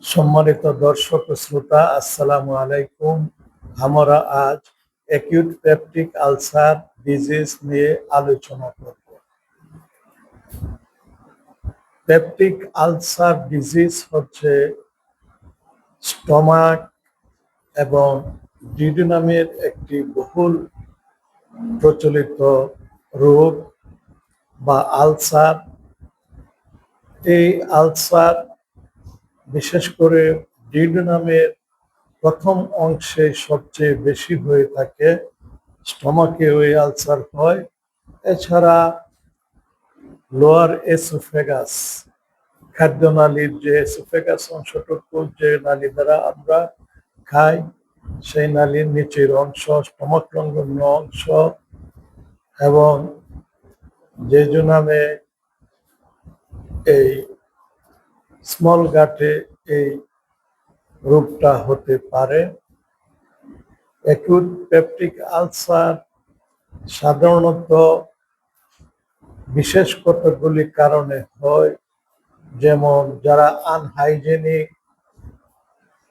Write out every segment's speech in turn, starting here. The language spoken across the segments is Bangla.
সম্মানিত দর্শক ও শ্রোতা, আসসালামু আলাইকুম। আমরা আজ অ্যাকিউট পেপটিক আলসার ডিজিজ নিয়ে আলোচনা করব। পেপটিক আলসার ডিজিজ হচ্ছে স্টমাক এবং ডিউডেনামের একটি বহুল প্রচলিত রোগ বা আলসার। এই আলসার বিশেষ করে ডিউডেনামের প্রথম অংশে সবচেয়ে বেশি হয়ে থাকে, স্টমাকে ওই আলসার হয়। এছাড়া লোয়ার এসোফেগাস, খাদ্যনালীর যে এসোফেগাস অংশটুকু, যে নালী দ্বারা আমরা খাই, সেই নালীর নিচের অংশ, স্টমাক সংলগ্ন অংশ এবং জেজুনামে, এই স্মল গাটে এই রোগটা হতে পারে। অ্যাকিউট পেপটিক আলসার সাধারণত বিশেষ কতগুলি কারণে হয়, যেমন যারা আনহাইজেনিক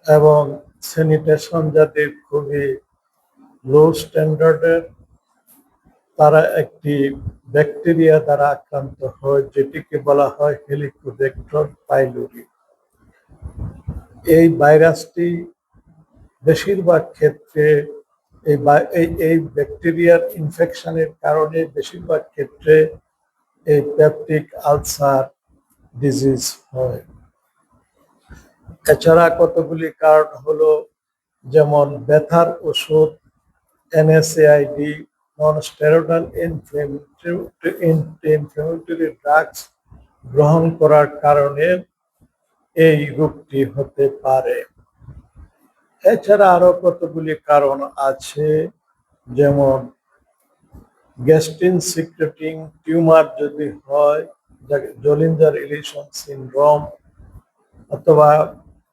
এবং স্যানিটেশন যাদের খুবই লো স্ট্যান্ডার্ডের, তারা একটি ব্যাকটেরিয়া দ্বারা আক্রান্ত হয়, যেটিকে বলা হয় হেলিকোব্যাক্টর পাইলোরি। এই ভাইরাসটি বেশিরভাগ ক্ষেত্রে এই ব্যাকটেরিয়ার ইনফেকশনের কারণে বেশিরভাগ ক্ষেত্রে এই পেপটিক আলসার ডিজিজ হয়। এছাড়া কতগুলি কারণ হলো, যেমন ব্যথার ওষুধ, NSAID, non steroidal inflammatory drugs গ্রহণ করার কারণে এই রোগটি হতে পারে। এছাড়া আরো কতগুলি কারণ আছে, যেমন গ্যাস্ট্রিন সিক্রেটিং টিউমার যদি হয়, যাকে জোলিঞ্জার ইলিশন সিনড্রোম, অথবা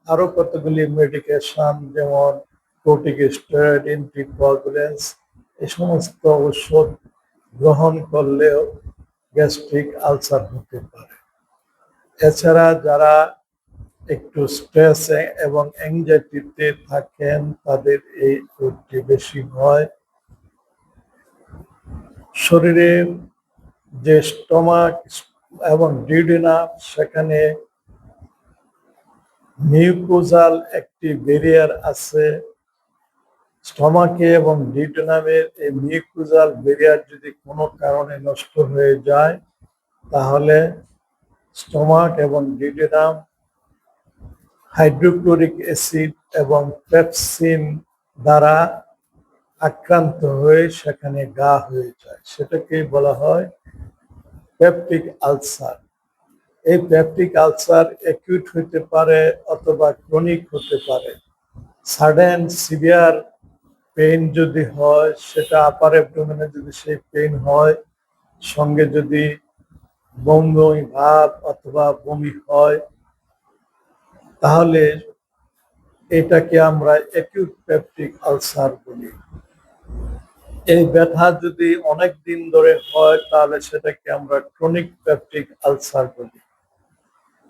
আরো কতগুলি মেডিকেশন, যেমন কর্টিকোস্টেরয়েড, অ্যান্টিকোয়াগুলেন্টস, এই সমস্ত ওষুধ গ্রহণ করলেও গ্যাস্ট্রিক আলসার হতে পারে। এছাড়া যারা একটু স্ট্রেস এবং অ্যাংজাইটিতে থাকেন, তাদের এই রোগটি বেশি হয়। শরীরের যে স্টমাক এবং ডিউডেনাম, সেখানে মিউকোজাল একটি ব্যারিয়ার আছে। স্টমাকে এবং ডিউডেনামের এই মিউকোজাল ব্যারিয়ার যদি কোনো কারণে নষ্ট হয়ে যায়, তাহলে স্টমাক এবং ডিউডেনাম হাইড্রোক্লোরিক অ্যাসিড এবং পেপসিন দ্বারা আক্রান্ত হয়ে সেখানে ঘা হয়ে যায়, সেটাকেই বলা হয় পেপটিক আলসার। এই পেপটিক আলসার অ্যাকিউট হতে পারে অথবা ক্রনিক হতে পারে। সাডেন সিভিয়ার পেইন যদি হয়, সেটা আপার অ্যাবডোমেনে যদি সেই পেইন হয়, সঙ্গে যদি বমি ভাব অথবা বমি হয়, তাহলে এটাকে আমরা অ্যাকিউট পেপটিক আলসার বলি। এই ব্যথা যদি অনেক দিন ধরে হয়, তাহলে সেটাকে আমরা ক্রনিক পেপটিক আলসার বলি।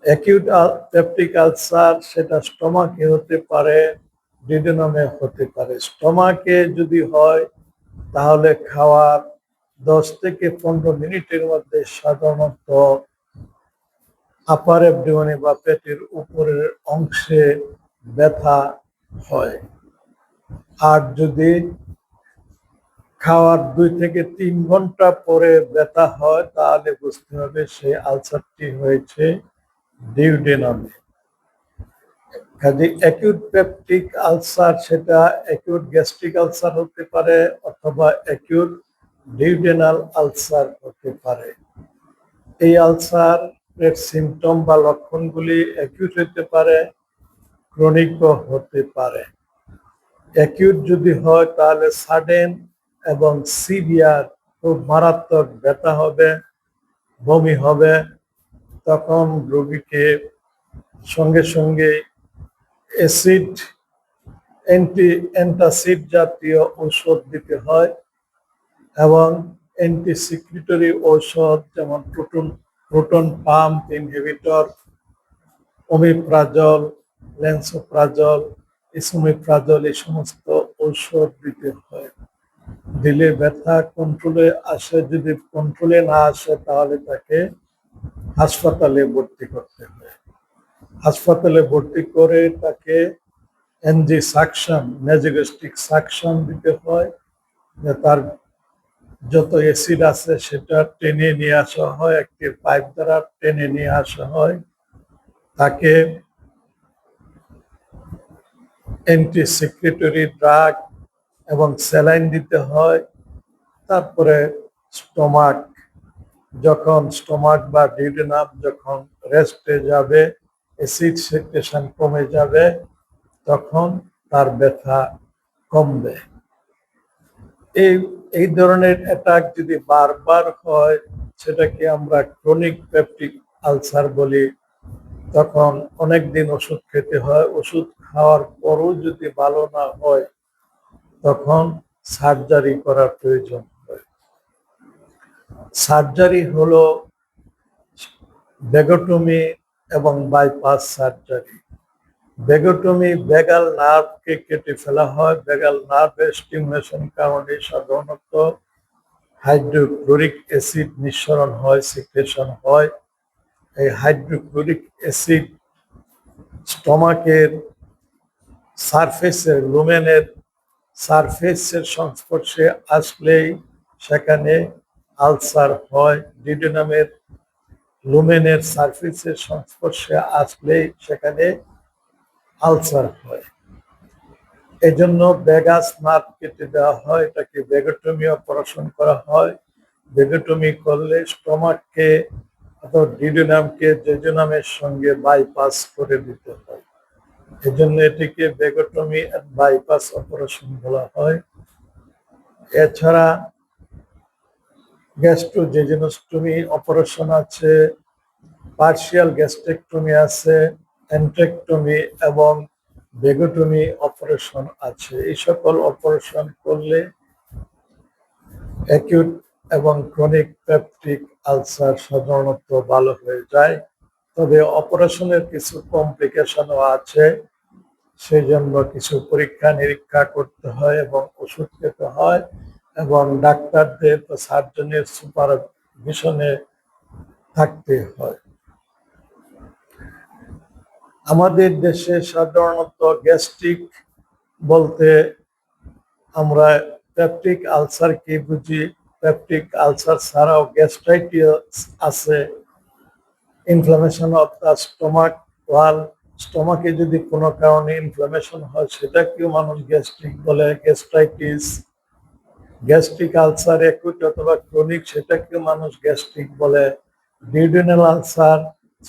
অ্যাকিউট পেপটিক আলসার সেটা স্টমাকে হতে পারে, ডিউডেনামে হতে পারে। স্টমাকে যদি হয়, তাহলে খাওয়ার 10 থেকে 15 মিনিটের মধ্যে সাধারণত আপার অ্যাবডোমেনে বা পেটের উপরের অংশে ব্যথা হয়। আর যদি খাওয়ার 2 থেকে 3 ঘন্টা পরে ব্যথা হয়, তাহলে বুঝতে হবে সেই আলসারটি হয়েছে ডিউডেনামে। কাজে অ্যাকিউট পেপটিক আলসার সেটা অ্যাকিউট গ্যাস্ট্রিক আলসার হতে পারে অথবা অ্যাকিউট ডিউডেনাল আলসার হতে পারে। এই আলসারের সিমটম বা লক্ষণগুলি অ্যাকিউট হতে পারে, ক্রনিকও হতে পারে। অ্যাকিউট যদি হয়, তাহলে সাডেন এবং সিভিয়ার, খুব মারাত্মক ব্যথা হবে, বমি হবে। তখন রোগীকে সঙ্গে সঙ্গে অ্যাসিড, অ্যান্টাসিড জাতীয় ঔষধ দিতে হয় এবং অ্যান্টিসিক্রিটরি ঔষধ, যেমন proton pump inhibitor, omeprazole, lansoprazole, esomeprazole এই সমস্ত ঔষধ দিতে হয়। দিলে ব্যথা কন্ট্রোলে আসে, যদি কন্ট্রোলে না আসে তাহলে তাকে হাসপাতালে ভর্তি করতে হয়। হাসপাতালে ভর্তি করে তাকে এনজি সাকশন, নেজোগ্যাস্ট্রিক সাকশন দিতে হয়, যে তার যত অ্যাসিড আছে সেটা টেনে নিয়ে আসা হয়, একটি পাইপ দ্বারা টেনে নিয়ে আসা হয়। তাকে অ্যান্টিসেক্রেটরি ড্রাগ এবং স্যালাইন দিতে হয়। তারপরে স্টোমাক বা ডিউডেনাম যখন রেস্টে যাবে, অ্যাসিড সেক্রেশন কমে যাবে, তখন তার ব্যথা কমবে। এই এই ধরনের অ্যাটাক যদি বারবার হয়, সেটাকে আমরা ক্রনিক পেপটিক আলসার বলি। তখন অনেকদিন ওষুধ খেতে হয়। ওষুধ খাওয়ার পরও যদি ভালো না হয়, তখন সার্জারি করার প্রয়োজন হয়। সার্জারি হলো ভেগোটমি এবং বাইপাস সার্জারি। ভেগোটমি ভেগাল নার্ভকে কেটে ফেলা হয়। ভেগাল নার্ভের স্টিমুলেশন কারণে সাধারণত হাইড্রোক্লোরিক অ্যাসিড নিঃসরণ হয়, সিক্রেশন হয়। এই হাইড্রোক্লোরিক অ্যাসিড স্টমাকের লুমেনের সারফেসের সংস্পর্শে আসলেই সেখানে আলসার হয়। ডিউডেনামের লুমেনের সারফেসের সংস্পর্শে আসলেই সেখানে আলসার হয়। এজন্য ভেগাস নার্ভ কেটে দেওয়া হয়, এটাকে ভেগোটমি অপারেশন করা হয়। ভেগোটমি করলে স্টমাককে অথবা ডিউডেনামকে জেজুনামের সঙ্গে বাইপাস করে দিতে হয়। এজন্য এটিকে ভেগোটমি বাইপাস অপারেশন বলা হয়। এছাড়া গ্যাস্ট্রোজেজুনোস্টমি অপারেশন আছে, পার্শিয়াল গ্যাস্ট্রেক্টমি আছে, অ্যান্ট্রেক্টমি এবং ভেগোটমি অপারেশন আছে। এই সকল অপারেশন করলে অ্যাকিউট এবং ক্রনিক পেপটিক আলসার সাধারণত ভালো হয়ে যায়। তবে অপারেশনের কিছু কমপ্লিকেশনও আছে, সেই জন্য কিছু পরীক্ষা নিরীক্ষা করতে হয় এবং ওষুধ খেতে হয় এবং ডাক্তারদের বা সার্জনের সুপারভিশনে থাকতে হয়। আমাদের দেশে সাধারণত গ্যাস্ট্রিক বলতে আমরা পেপটিক আলসার কি বুঝি? পেপটিক আলসার ছাড়াও গ্যাস্ট্রাইটিস আছে, ইনফ্লামেশন অফ দ্য স্টমাক ওয়াল। স্টমাকে যদি কোনো কারণে ইনফ্লামেশন হয়, সেটাকেও মানুষ গ্যাস্ট্রিক বলে, গ্যাস্ট্রাইটিস। গ্যাস্ট্রিক আলসার অ্যাকুট অথবা ক্রনিক, সেটাকেও মানুষ গ্যাস্ট্রিক বলে। ডিউডেনাল আলসার,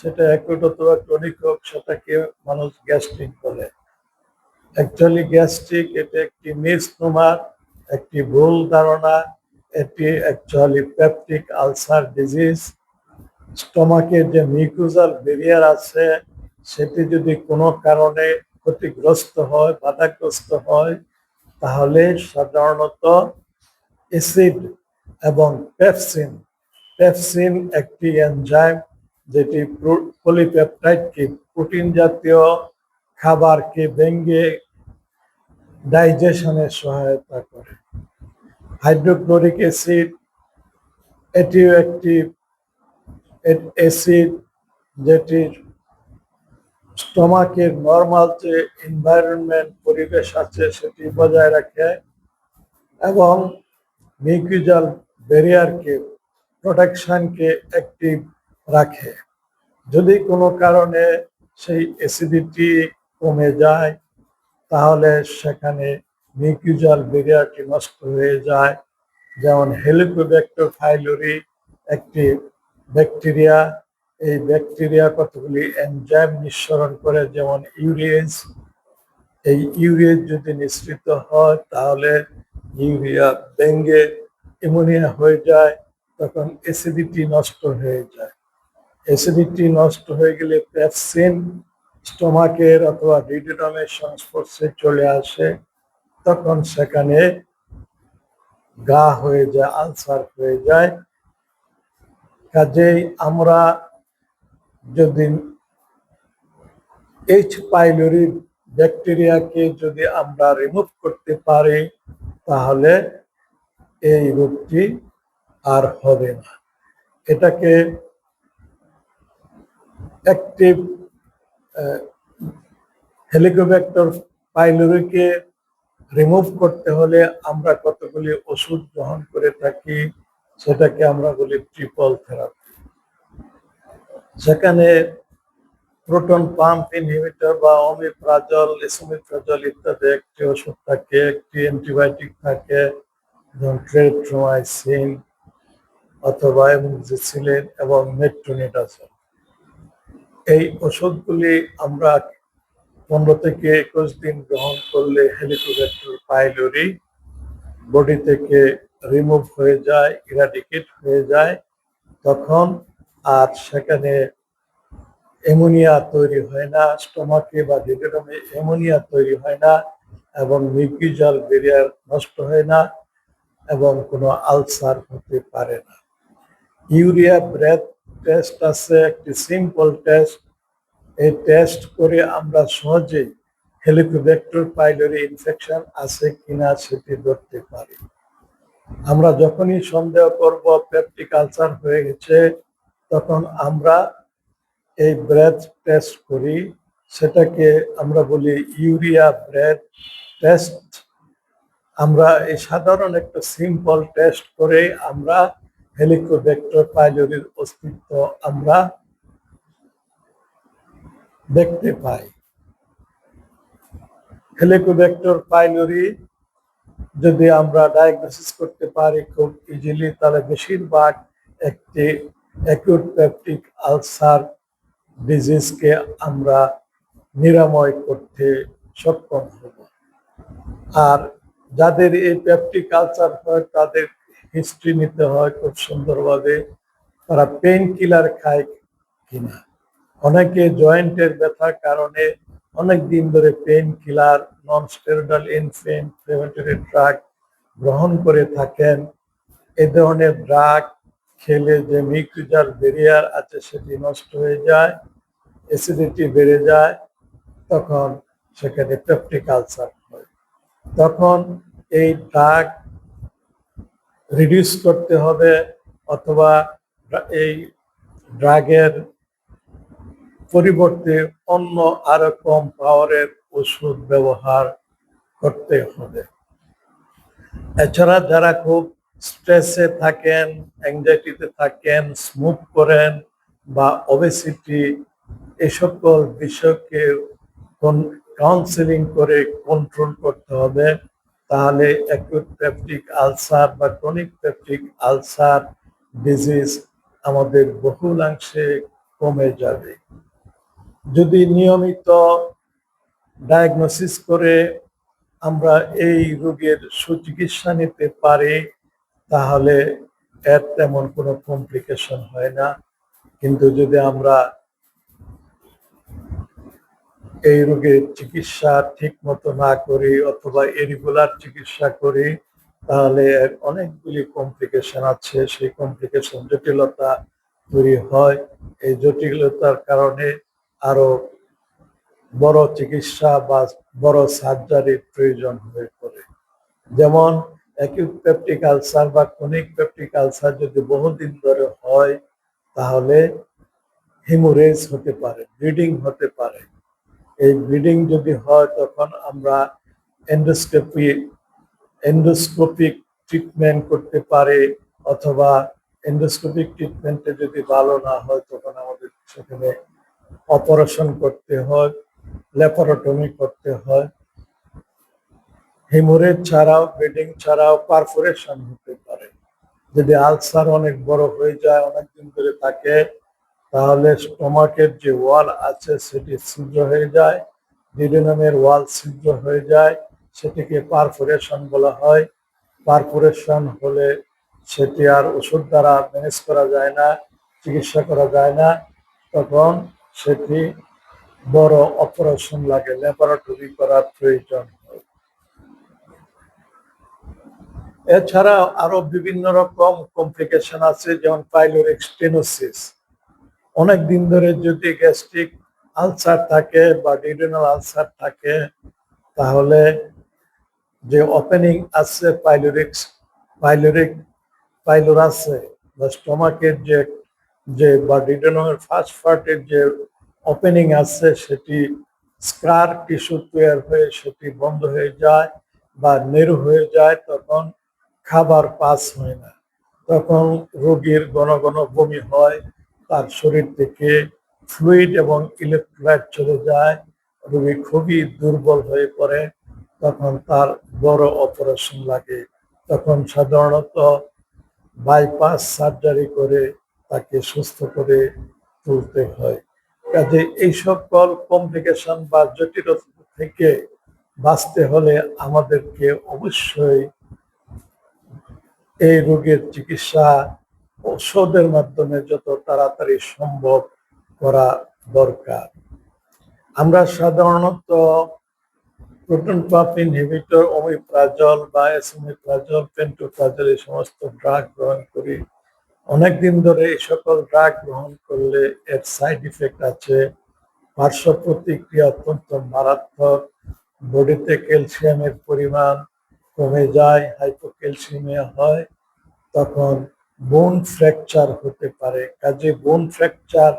সেটা অ্যাকুট অথবা ক্রনিক হোক, সেটাকে মানুষ গ্যাস্ট্রিক বলে। অ্যাকচুয়ালি গ্যাস্ট্রিক এটা একটি মিসনোমার, একটি ভুল ধারণা। এটি অ্যাকচুয়ালি পেপটিক আলসার ডিজিজ। স্টমাকের যে মিউকোজাল ব্যারিয়ার আছে, সেটি যদি কোনো কারণে ক্ষতিগ্রস্ত হয়, বাধাগ্রস্ত হয়, তাহলে সাধারণত অ্যাসিড এবং পেপসিন একটি এনজাইম যেটি পলিপেপটাইডকে, প্রোটিন জাতীয় খাবারকে ভেঙে ডাইজেশনে সহায়তা করে। হাইড্রোক্লোরিক অ্যাসিড, এটিও একটি অ্যাসিড যেটির স্টমাকের নর্মাল যে এনভায়রনমেন্ট, পরিবেশ আছে, সেটি বজায় রাখে এবং মিউকোজাল ব্যারিয়ারকে, প্রোটেকশনকে অ্যাক্টিভ রাখে। যদি কোনো কারণে সেই অ্যাসিডিটি কমে যায়, তাহলে সেখানে মিউকোজাল ব্যারিয়ারটি নষ্ট হয়ে যায়। যেমন হেলিকোব্যাক্টর পাইলোরি একটি ব্যাকটেরিয়া, এই ব্যাকটেরিয়া কতগুলি এনজাইম নিঃসরণ করে, যেমন ইউরিয়েজ। এই ইউরিয়েজ যদি নিঃসৃত হয়, তাহলে ইউরিয়া ভেঙে অ্যামোনিয়া হয়ে যায়, তখন অ্যাসিডিটি নষ্ট হয়ে যায়। অ্যাসিডিটি নষ্ট হয়ে গেলে পেপসিন স্টমাকের অথবা ডিউডেনামের সংস্পর্শে চলে আসে, তখন সেখানে ঘা হয়ে যায়, আলসার হয়ে যায়। কাজেই আমরা যদি এইচ পাইলোরি ব্যাকটেরিয়াকে যদি আমরা রিমুভ করতে পারি তাহলে এই রোগটি আর হবে না। এটাকে অ্যাক্টিভ হেলিকোব্যাক্টর পাইলোরিকে রিমুভ করতে হলে আমরা কতগুলি ওষুধ গ্রহণ করে থাকি, সেটাকে আমরা বলি ট্রিপল থেরাপি। সেখানে প্রোটন পাম্প ইনহিবিটর বা অমিপ্রাজল, এসোমিপ্রাজল ইত্যাদি একটি ওষুধ থাকে, একটি অ্যান্টিবায়োটিক থাকে যেমন ক্লেরট্রোমাইসিন অথবা এমোক্সিসিলিন এবং মেট্রোনিডাজল। এই ওষুধগুলি আমরা 15 থেকে 21 দিন গ্রহণ করলে হেলিকোব্যাক্টর পাইলোরি বডি থেকে রিমুভ হয়ে যায়, ইরাডিকেট হয়ে যায়। তখন আর সেখানে অ্যামোনিয়া তৈরি হয় না, স্টোমাকে বা ডিউডেনামে অ্যামোনিয়া তৈরি হয় না, এবং মিউকিজাল ব্যারিয়ার নষ্ট হয় না, এবং কোনো আলসার হতে পারে না। ইউরিয়া ব্রেথ টেস্ট আছে, একটি সিম্পল টেস্ট। এই টেস্ট করে আমরা সহজেই হেলিকোব্যাক্টর পাইলোরি ইনফেকশন আছে কিনা সেটি ধরতে পারি। আমরা যখনই সন্দেহ করব পেপটিক আলসার হয়ে গেছে, তখন আমরা এই ব্রেথ টেস্ট করি, সেটাকে আমরা বলি ইউরিয়া ব্রেথ টেস্ট। আমরা এই সাধারণ একটা সিম্পল টেস্ট করে আমরা হেলিকোব্যাক্টর পাইলোরির অস্তিত্ব আমরা দেখতে পাই। হেলিকোব্যাক্টর পাইলোরি যদি আমরা ডায়াগনোসিস করতে পারি খুব ইজিলি, তাহলে বেশিরভাগ একটি অ্যাকিউট পেপটিক আলসার ডিজিজকে আমরা নিরাময় করতে সক্ষম হব। আর যাদের এই পেপটিক আলসার হয় তাদের হিস্ট্রি নিতে হয় খুব সুন্দরভাবে, তারা পেইন কিলার খায় কিনা। অনেকে জয়েন্টের ব্যথার কারণে অনেক দিন ধরে pain killer, non steroidal inflammatory drug গ্রহণ করে থাকেন। এ ধরনের ড্রাগ খেলে যে মিউকিজাল ব্যারিয়ার আছে সেটি নষ্ট হয়ে যায়, অ্যাসিডিটি বেড়ে যায়, তখন সেখানে পেপটিক আলসার হয়। তখন এই ড্রাগ রিডিউস করতে হবে, অথবা এই ড্রাগের পরিবর্তে অন্য আরো কম পাওয়ারের ওষুধ ব্যবহার করতে হবে। এছাড়া যারা খুব স্ট্রেসে থাকেন, অ্যাংজাইটিতে থাকেন, স্মোক করেন বা ওবেসিটি, এই সকল বিষয়কে কাউন্সেলিং করে কন্ট্রোল করতে হবে। তাহলে অ্যাকিউট পেপটিক আলসার বা ক্রনিক পেপটিক আলসার ডিজিজ আমাদের বহুলাংশে কমে যাবে। যদি নিয়মিত ডায়াগনোসিস করে আমরা এই রোগের সুচিকিৎসা নিতে পারি তাহলে এর তেমন কোনো কমপ্লিকেশন হয় না। কিন্তু যদি আমরা এই রোগের চিকিৎসা ঠিক মতো না করি অথবা ইরেগুলার চিকিৎসা করি তাহলে এর অনেকগুলি কমপ্লিকেশন আছে। সেই কমপ্লিকেশন জটিলতা তৈরি হয়। এই জটিলতার কারণে আরো বড় চিকিৎসা বা বড় সার্জারির প্রয়োজন হয়ে পড়ে। যেমন অ্যাকিউট পেপটিক আলসার বা ক্রনিক পেপটিক আলসার যদি বহুদিন ধরে হয় তাহলে হিমোরেজ হতে পারে, ব্লিডিং হতে পারে। এই ব্লিডিং যদি হয় তখন আমরা এন্ডোস্কোপিক ট্রিটমেন্ট করতে পারি, অথবা এন্ডোস্কোপিক ট্রিটমেন্টে যদি ভালো না হয় তখন আমাদের সেখানে অপারেশন করতে হয়, ল্যাপারোটমি করতে হয়। হিমোরেজ ছাড়াও, ব্লিডিং ছাড়াও পারফোরেশন হতে পারে। যদি আলসার অনেক বড় হয়ে যায়, অনেকদিন ধরে থাকে, তাহলে স্টোমাকের যে ওয়াল আছে সেটি ছিদ্র হয়ে যায়, ডিউডেনামের ওয়াল ছিদ্র হয়ে যায়, সেটিকে পারফোরেশন বলা হয়। পারফোরেশন হলে সেটি আর ওষুধ দ্বারা ম্যানেজ করা যায় না, চিকিৎসা করা যায় না, তখন সেটি বড় অপারেশন লাগে, ল্যাপারোটমি করার প্রয়োজন হয়। এছাড়া আরো বিভিন্ন রকম কমপ্লিকেশন আছে, যেমন পাইলোরিক স্টেনোসিস। অনেক দিন ধরে যদি গ্যাস্ট্রিক আলসার থাকে বা ডিউডেনাল আলসার থাকে, তাহলে যে ওপেনিং আছে পাইলোরিক পাইলোরাসে বা স্টমাকের যে যে বা ডিউডেনামের ফার্স্ট পার্টের যে ওপেনিং আছে সেটি স্কার টিস্যু তৈরি হয়ে সেটি বন্ধ হয়ে যায় বা নেরু হয়ে যায়, তখন খাবার পাস হয় না, তখন রোগীর ঘন ঘন বমি হয়, তার শরীর থেকে ফ্লুইড এবং ইলেকট্রোলাইট চলে যায়, রোগী খুবই দুর্বল হয়ে পড়ে, তখন তার বড় অপারেশন লাগে। তখন সাধারণত বাইপাস সার্জারি করে তাকে সুস্থ করে তুলতে হয়। কাজে এই সকল কমপ্লিকেশন বা জটিলতা থেকে বাঁচতে হলে আমাদেরকে অবশ্যই এই রোগের চিকিৎসা ঔষধের মাধ্যমে যত তাড়াতাড়ি সম্ভব করা দরকার। আমরা সাধারণত প্রোটন পাম্প ইনহিবিটর, ওমিপ্রাজল বা এসোমিপ্রাজল, পেন্টোপ্রাজল এই সমস্ত ড্রাগ গ্রহণ করি। অনেকদিন ধরে এই সকল ড্রাগ গ্রহণ করলে এর সাইড ইফেক্ট আছে, পার্শ্ব প্রতিক্রিয়া অত্যন্ত মারাত্মক, বডিতে ক্যালসিয়ামের পরিমাণ কমে যায়, হাইপোক্যালসিমিয়া হয়, তখন বোন ফ্র্যাকচার হতে পারে। কাজে বোন ফ্র্যাকচার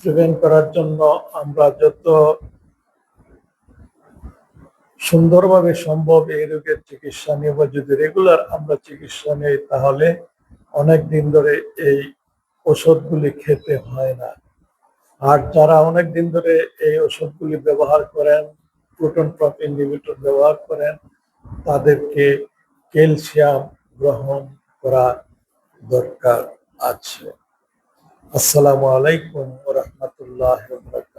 প্রিভেন্ট করার জন্য আমরা যত সুন্দরভাবে সম্ভব এই রোগের চিকিৎসা নেব, যদি রেগুলার আমরা চিকিৎসা নেই তাহলে অনেক দিন ধরে এই ওষুধগুলি খেতে হয় না। আর যারা অনেক দিন ধরে এই ওষুধগুলি ব্যবহার করেন, প্রোটন পাম্প ইনহিবিটর ব্যবহার করেন, তাদেরকে ক্যালসিয়াম গ্রহণ করা দরকার আছে। আসসালামু আলাইকুম ওয়া রাহমাতুল্লাহি ওয়া বারাকাতুহু।